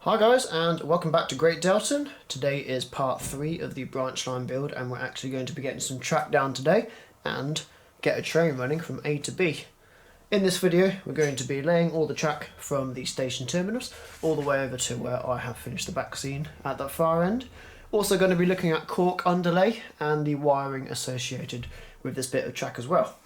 Hi guys, and welcome back to Great Deltan. Today is part 3 of the Branchline build, and we're actually going to be getting some track down today and get a train running from A to B. In this video we're going to be laying all the track from the station terminus all the way over to where I have finished the back scene at that far end. Also going to be looking at cork underlay and the wiring associated with this bit of track as well.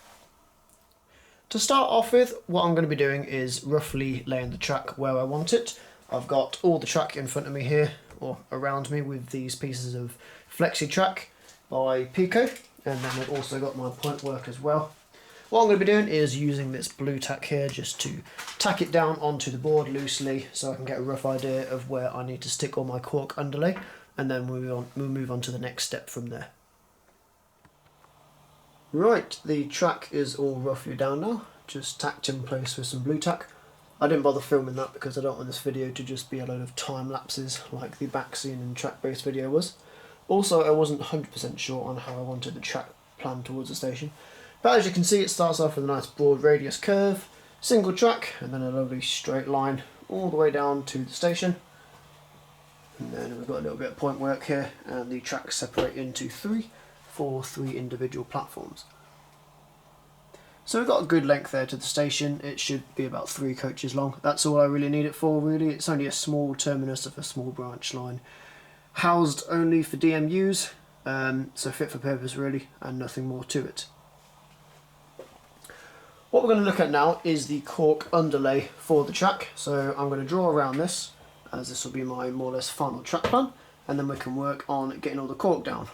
To start off with, what I'm going to be doing is roughly laying the track where I want it. I've got all the track in front of me here, or around me, with these pieces of flexi track by Pico, and then I've also got my point work as well. What I'm going to be doing is using this blue tack here just to tack it down onto the board loosely so I can get a rough idea of where I need to stick all my cork underlay, and then we'll move on to the next step from there. Right, the track is all roughly down now, just tacked in place with some blue tack. I didn't bother filming that because I don't want this video to just be a load of time lapses like the back scene and track based video was. Also, I wasn't 100% sure on how I wanted the track planned towards the station. But as you can see, it starts off with a nice broad radius curve, single track, and then a lovely straight line all the way down to the station. And then we've got a little bit of point work here, and the tracks separate into three individual platforms. So we've got a good length there to the station. It should be about 3 coaches long. That's all I really need it for, really. It's only a small terminus of a small branch line, housed only for DMUs, so fit for purpose really, and nothing more to it. What we're going to look at now is the cork underlay for the track. So I'm going to draw around this, as this will be my more or less final track plan, and then we can work on getting all the cork down.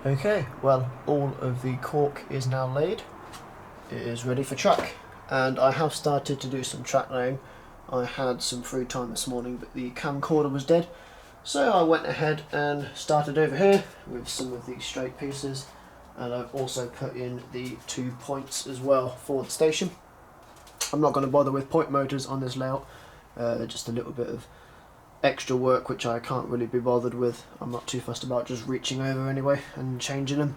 Okay, well, all of the cork is now laid. It is ready for track, and I have started to do some track laying. I had some free time this morning, but the camcorder was dead, so I went ahead and started over here with some of these straight pieces, and I've also put in the 2 points as well for the station. I'm not going to bother with point motors on this layout, just a little bit of extra work which I can't really be bothered with. I'm not too fussed about just reaching over anyway and changing them.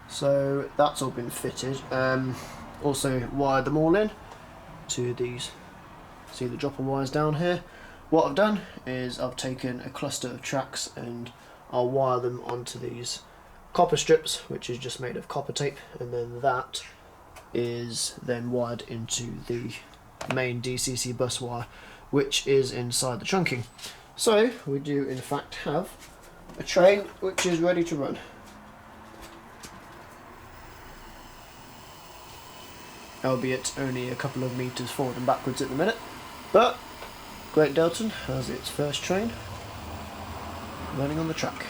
So that's all been fitted. Also wired them all in to these, see the dropper wires down here. What I've done is I've taken a cluster of tracks and I'll wire them onto these copper strips, which is just made of copper tape, and then that is then wired into the main DCC bus wire, which is inside the trunking. So we do in fact have a train which is ready to run. Albeit only a couple of meters forward and backwards at the minute, but Great Deltan has its first train running on the track.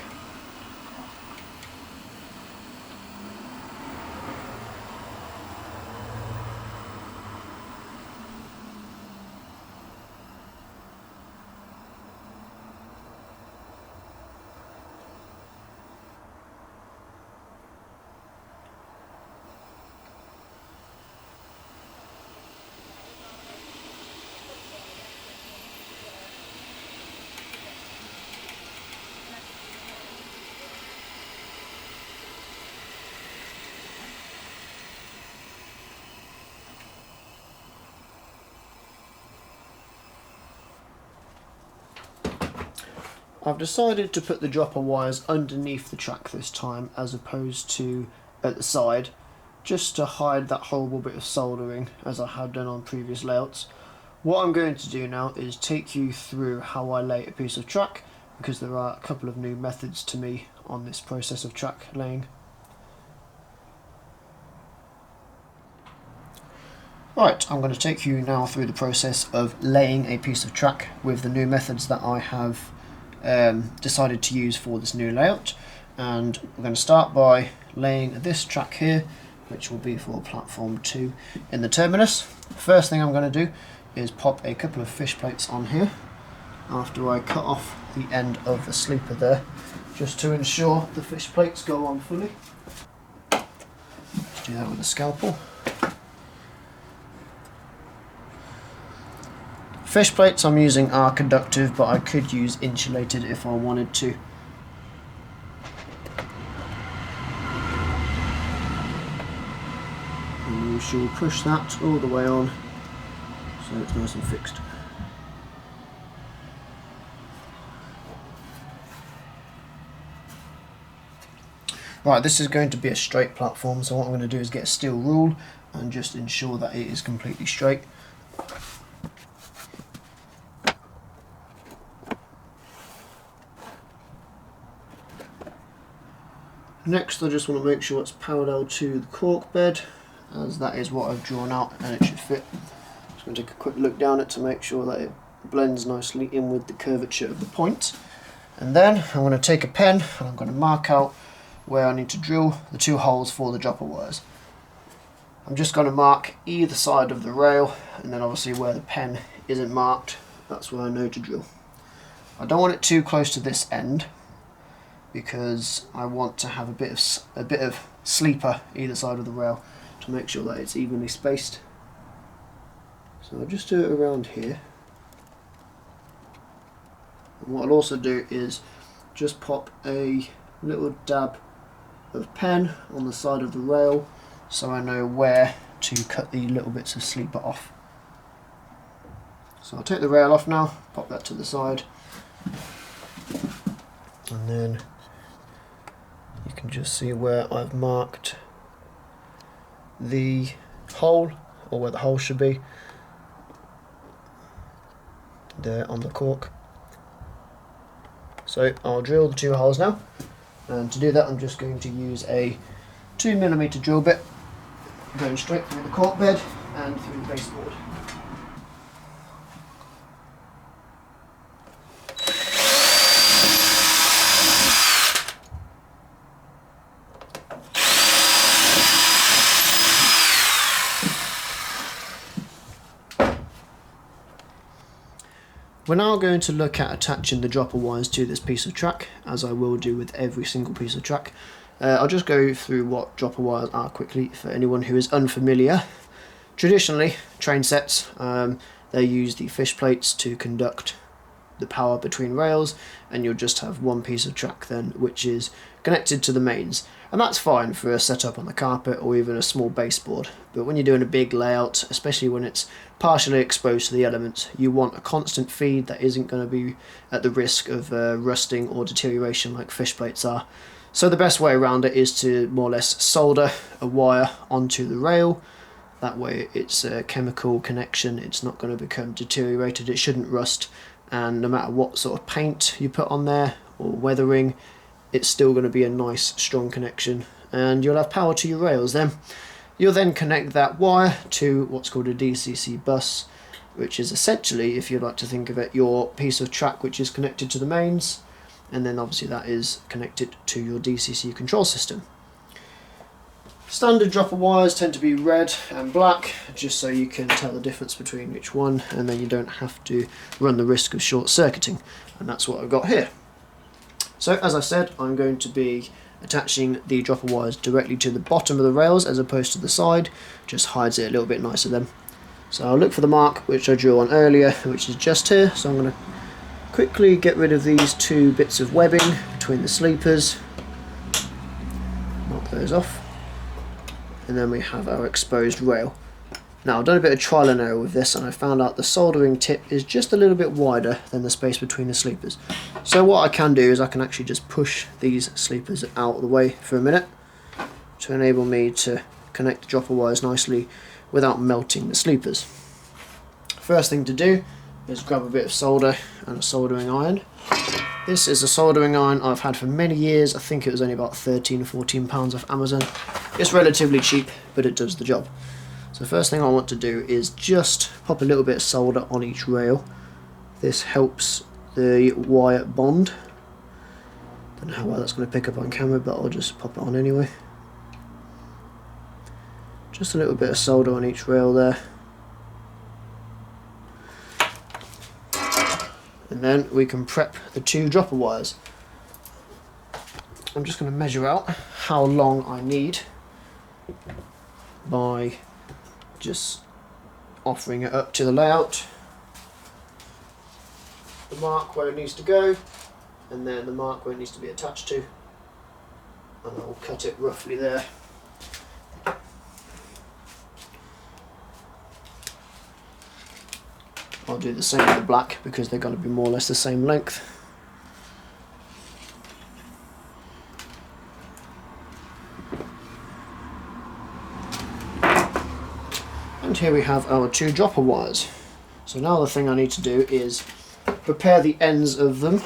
I've decided to put the dropper wires underneath the track this time as opposed to at the side, just to hide that horrible bit of soldering as I have done on previous layouts. What I'm going to do now is take you through how I lay a piece of track, because there are a couple of new methods to me on this process of track laying. Right, I'm going to take you now through the process of laying a piece of track with the new methods that I have decided to use for this new layout. And we're going to start by laying this track here, which will be for platform 2 in the terminus. First thing I'm going to do is pop a couple of fish plates on here after I cut off the end of the sleeper there, just to ensure the fish plates go on fully. Let's do that with a scalpel. Fish plates I'm using are conductive, but I could use insulated if I wanted to. And we shall push that all the way on so it's nice and fixed. Right, this is going to be a straight platform, so what I'm going to do is get a steel rule and just ensure that it is completely straight. Next, I just want to make sure it's parallel to the cork bed, as that is what I've drawn out and it should fit. Just going to take a quick look down it to make sure that it blends nicely in with the curvature of the point. And then I'm going to take a pen and I'm going to mark out where I need to drill the 2 holes for the dropper wires. I'm just going to mark either side of the rail, and then obviously where the pen isn't marked, that's where I know to drill. I don't want it too close to this end, because I want to have a bit of sleeper either side of the rail to make sure that it's evenly spaced. So I'll just do it around here. And what I'll also do is just pop a little dab of pen on the side of the rail so I know where to cut the little bits of sleeper off. So I'll take the rail off now, pop that to the side, and then you can just see where I've marked the hole, or where the hole should be, there on the cork. So I'll drill the 2 holes now, and to do that I'm just going to use a 2mm drill bit going straight through the cork bed and through the baseboard. We're now going to look at attaching the dropper wires to this piece of track, as I will do with every single piece of track. I'll just go through what dropper wires are quickly for anyone who is unfamiliar. Traditionally, train sets, they use the fish plates to conduct the power between rails, and you'll just have one piece of track then which is connected to the mains. And that's fine for a setup on the carpet or even a small baseboard, but when you're doing a big layout, especially when it's partially exposed to the elements, you want a constant feed that isn't going to be at the risk of rusting or deterioration like fish plates are. So the best way around it is to more or less solder a wire onto the rail. That way it's a chemical connection, it's not going to become deteriorated, it shouldn't rust, and no matter what sort of paint you put on there or weathering, it's still going to be a nice strong connection, and you'll have power to your rails then. You'll then connect that wire to what's called a DCC bus, which is essentially, if you like to think of it, your piece of track which is connected to the mains, and then obviously that is connected to your DCC control system. Standard dropper wires tend to be red and black, just so you can tell the difference between each one, and then you don't have to run the risk of short circuiting, and that's what I've got here. So as I said, I'm going to be attaching the dropper wires directly to the bottom of the rails as opposed to the side, just hides it a little bit nicer then. So I'll look for the mark which I drew on earlier, which is just here, so I'm going to quickly get rid of these two bits of webbing between the sleepers, knock those off, and then we have our exposed rail. Now I've done a bit of trial and error with this, and I found out the soldering tip is just a little bit wider than the space between the sleepers. So what I can do is I can actually just push these sleepers out of the way for a minute to enable me to connect the dropper wires nicely without melting the sleepers. First thing to do is grab a bit of solder and a soldering iron. This is a soldering iron I've had for many years. I think it was only about £13 or £14 off Amazon. It's relatively cheap, but it does the job. So the first thing I want to do is just pop a little bit of solder on each rail. This helps the wire bond. Don't know how well that's going to pick up on camera, but I'll just pop it on anyway. Just a little bit of solder on each rail there. And then we can prep the two dropper wires. I'm just going to measure out how long I need by just offering it up to the layout, the mark where it needs to go, and then the mark where it needs to be attached to, and I'll cut it roughly there. I'll do the same with the black because they're going to be more or less the same length. And here we have our two dropper wires. So now the thing I need to do is prepare the ends of them.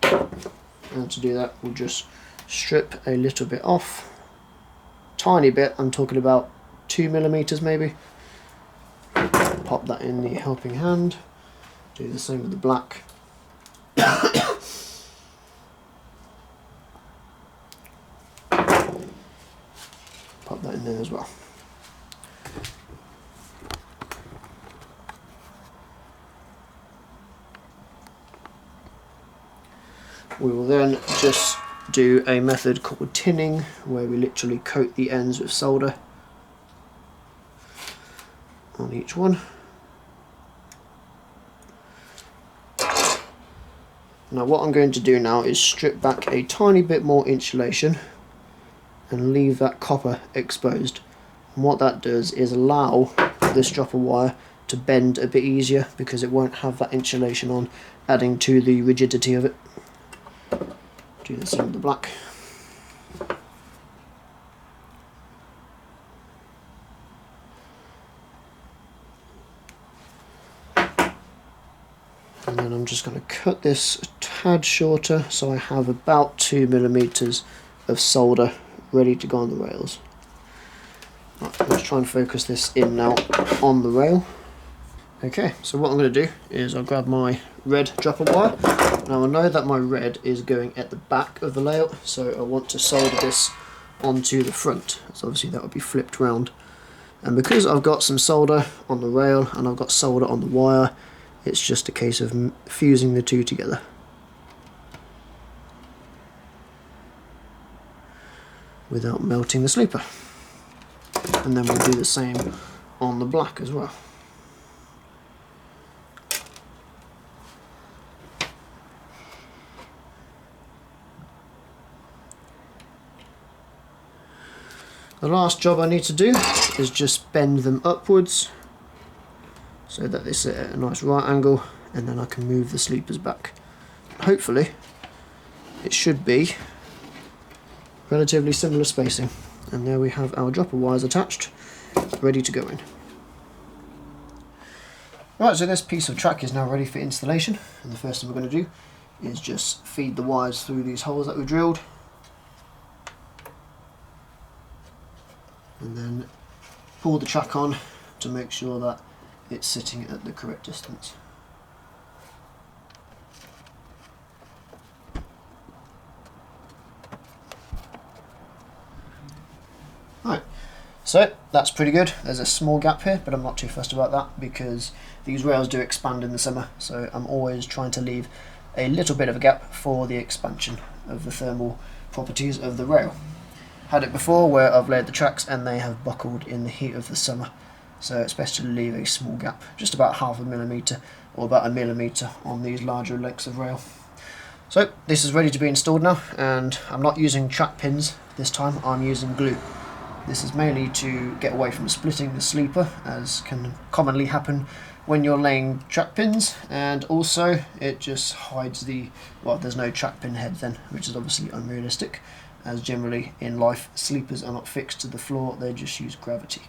And to do that, we'll just strip a little bit off. Tiny bit, I'm talking about 2mm maybe. Pop that in the helping hand. Do the same with the black. Pop that in there as well. We will then just do a method called tinning, where we literally coat the ends with solder on each one. Now what I'm going to do now is strip back a tiny bit more insulation and leave that copper exposed. And what that does is allow this dropper wire to bend a bit easier because it won't have that insulation on, adding to the rigidity of it. Do the same with the black. And then I'm just going to cut this a tad shorter so I have about 2mm of solder ready to go on the rails. Right, let's try and focus this in now on the rail. Okay, so what I'm going to do is I'll grab my red dropper wire. Now I know that my red is going at the back of the layout, so I want to solder this onto the front. So obviously that would be flipped round. And because I've got some solder on the rail and I've got solder on the wire, it's just a case of fusing the two together. Without melting the sleeper. And then we'll do the same on the black as well. The last job I need to do is just bend them upwards so that they sit at a nice right angle, and then I can move the sleepers back. Hopefully it should be relatively similar spacing. And there we have our dropper wires attached, ready to go in. Right, so this piece of track is now ready for installation, and the first thing we're going to do is just feed the wires through these holes that we've drilled, and then pull the track on to make sure that it's sitting at the correct distance. Right, so that's pretty good. There's a small gap here, but I'm not too fussed about that because these rails do expand in the summer, so I'm always trying to leave a little bit of a gap for the expansion of the thermal properties of the rail. Had it before where I've laid the tracks and they have buckled in the heat of the summer, so it's best to leave a small gap, just about half a millimetre or about a millimetre on these larger lengths of rail. So this is ready to be installed now, and I'm not using track pins this time, I'm using glue. This is mainly to get away from splitting the sleeper, as can commonly happen when you're laying track pins, and also it just hides the, well, there's no track pin head then, which is obviously unrealistic, as generally in life sleepers are not fixed to the floor, they just use gravity.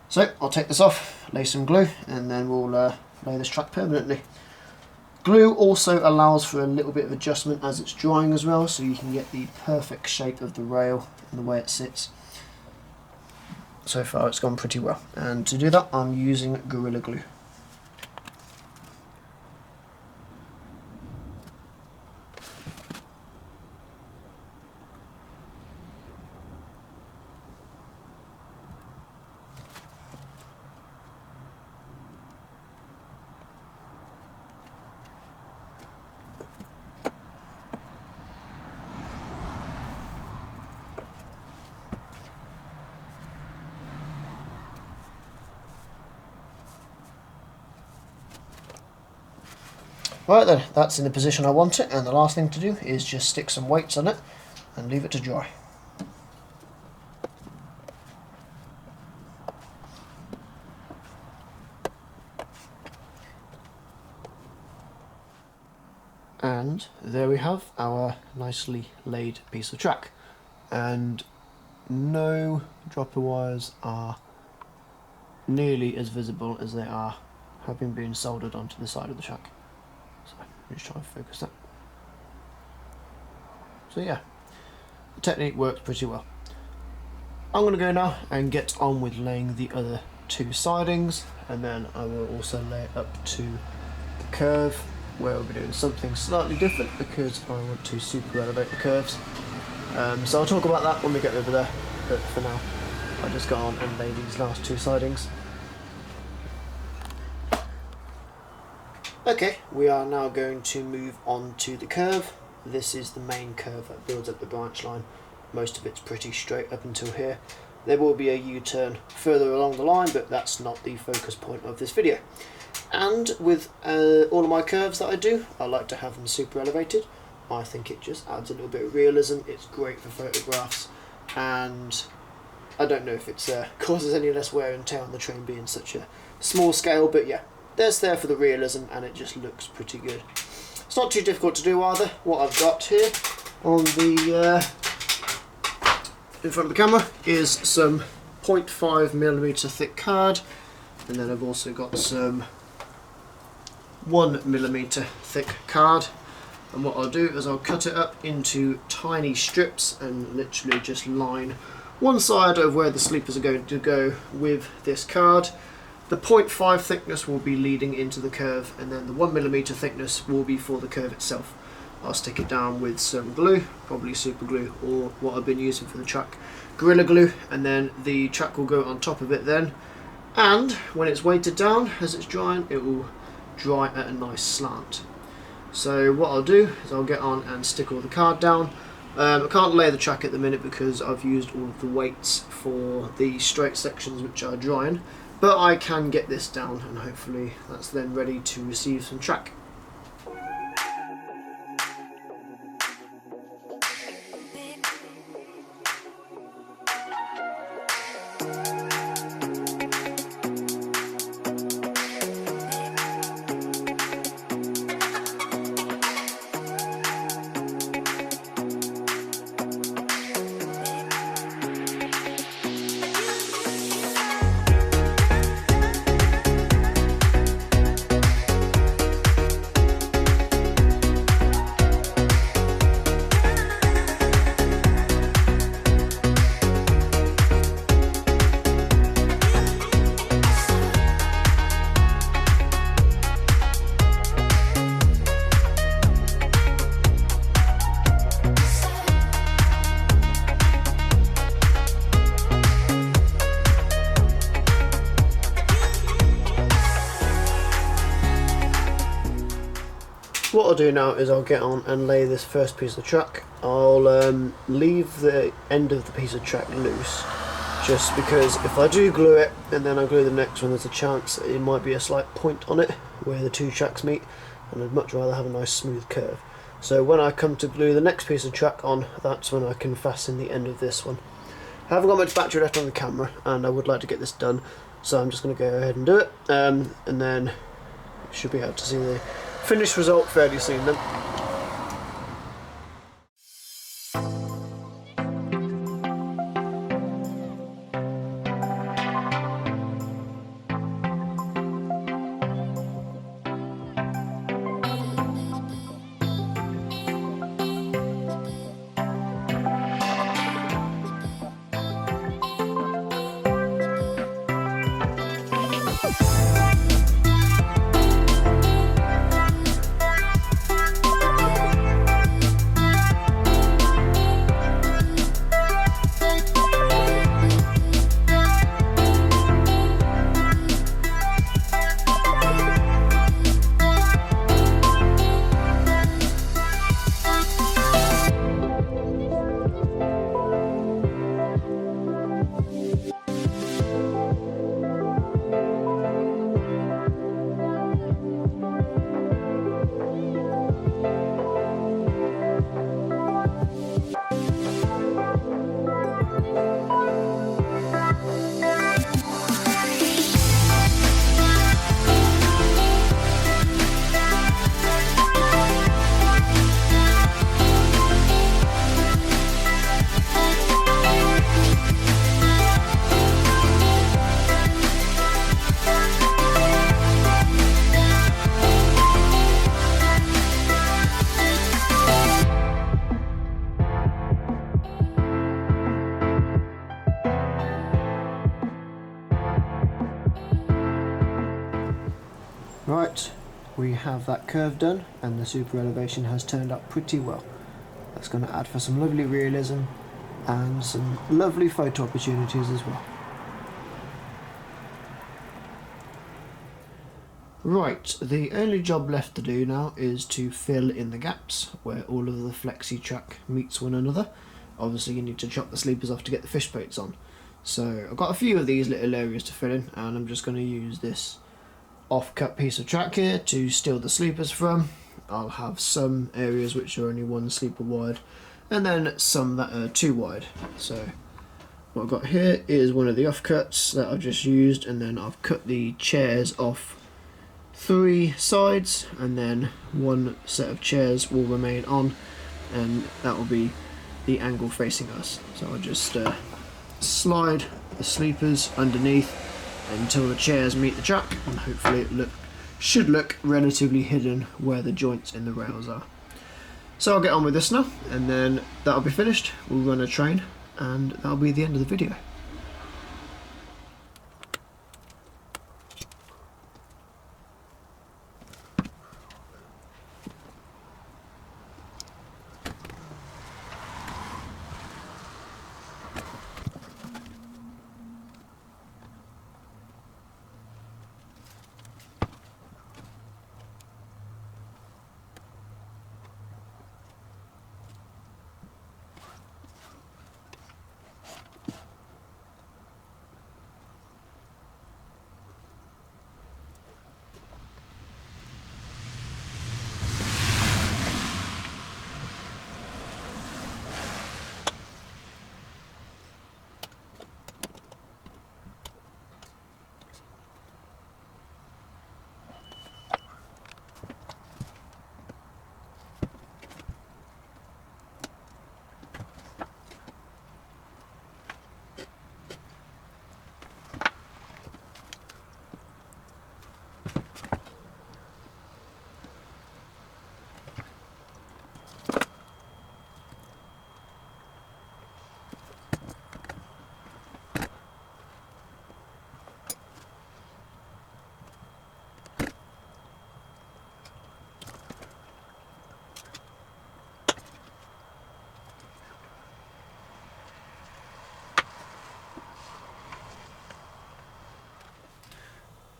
So I'll take this off, lay some glue, and then we'll lay this track permanently. Glue also allows for a little bit of adjustment as it's drying as well, so you can get the perfect shape of the rail and the way it sits. So far it's gone pretty well, and to do that I'm using Gorilla Glue. Right then, that's in the position I want it, and the last thing to do is just stick some weights on it and leave it to dry. And there we have our nicely laid piece of track, and no dropper wires are nearly as visible as they are having been soldered onto the side of the track. So let's try and focus that. So yeah, the technique works pretty well. I'm going to go now and get on with laying the other two sidings, and then I will also lay it up to the curve, where we'll be doing something slightly different because I want to super elevate the curves. So I'll talk about that when we get over there, but for now I just got on and lay these last two sidings. Okay, we are now going to move on to the curve. This is the main curve that builds up the branch line. Most of it's pretty straight up until here. There will be a U-turn further along the line, but that's not the focus point of this video. And with all of my curves that I do, I like to have them super elevated. I think it just adds a little bit of realism. It's great for photographs, and I don't know if it causes any less wear and tear on the train being such a small scale, but yeah, there's there for the realism, and it just looks pretty good. It's not too difficult to do either. What I've got here on the in front of the camera is some 0.5mm thick card, and then I've also got some 1mm thick card, and what I'll do is I'll cut it up into tiny strips and literally just line one side of where the sleepers are going to go with this card. The 0.5 thickness will be leading into the curve, and then the 1mm thickness will be for the curve itself. I'll stick it down with some glue, probably super glue, or what I've been using for the track, Gorilla Glue, and then the track will go on top of it then. And when it's weighted down, as it's drying, it will dry at a nice slant. So what I'll do is I'll get on and stick all the card down. I can't lay the track at the minute because I've used all of the weights for the straight sections which are drying. But I can get this down, and hopefully that's then ready to receive some track. What I'll do now is I'll get on and lay this first piece of track. I'll leave the end of the piece of track loose, just because if I do glue it and then I glue the next one, there's a chance it might be a slight point on it where the two tracks meet, and I'd much rather have a nice smooth curve. So when I come to glue the next piece of track on, that's when I can fasten the end of this one. I haven't got much battery left on the camera and I would like to get this done, so I'm just going to go ahead and do it, and then you should be able to see the finished result fairly soon then. Right, we have that curve done and the super elevation has turned out pretty well. That's going to add for some lovely realism and some lovely photo opportunities as well. Right, the only job left to do now is to fill in the gaps where all of the flexi track meets one another. Obviously you need to chop the sleepers off to get the fish boats on. So I've got a few of these little areas to fill in, and I'm just going to use this off-cut piece of track here to steal the sleepers from. I'll have some areas which are only one sleeper wide and then some that are two wide. So what I've got here is one of the offcuts that I've just used, and then I've cut the chairs off 3 sides, and then one set of chairs will remain on, and that will be the angle facing us. So I'll just slide the sleepers underneath until the chairs meet the track, and hopefully it should look relatively hidden where the joints in the rails are. So I'll get on with this now, and then that'll be finished. We'll run a train and that'll be the end of the video.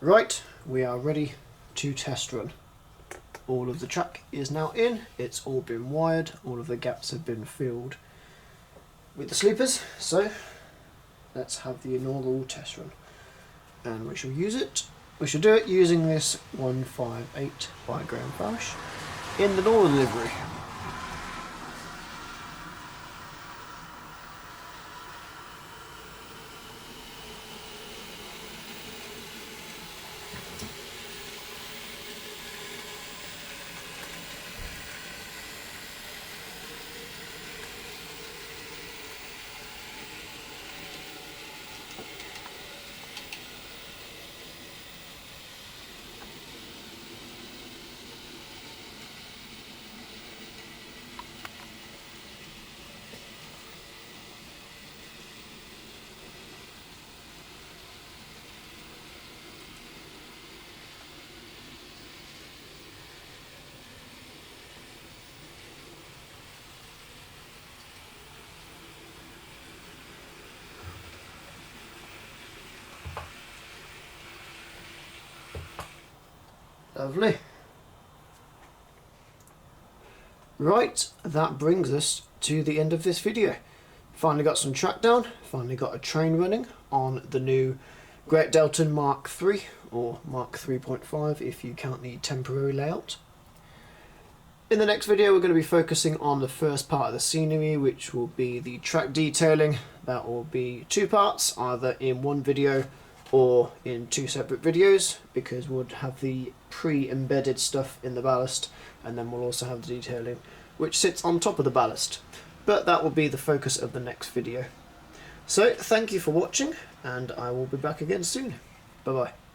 Right, we are ready to test run. All of the track is now in, it's all been wired, all of the gaps have been filled with the sleepers, so let's have the inaugural test run. And we shall do it using this 158 by Graham Farish in the northern livery. Lovely. Right, that brings us to the end of this video. Finally got some track down, finally got a train running on the new Great Deltan Mark III, or Mark 3.5 if you count the temporary layout. In the next video we're going to be focusing on the first part of the scenery, which will be the track detailing. That will be two parts, either in one video or in two separate videos, because we'll have the pre-embedded stuff in the ballast and then we'll also have the detailing which sits on top of the ballast, but that will be the focus of the next video. So thank you for watching, and I will be back again soon. Bye bye.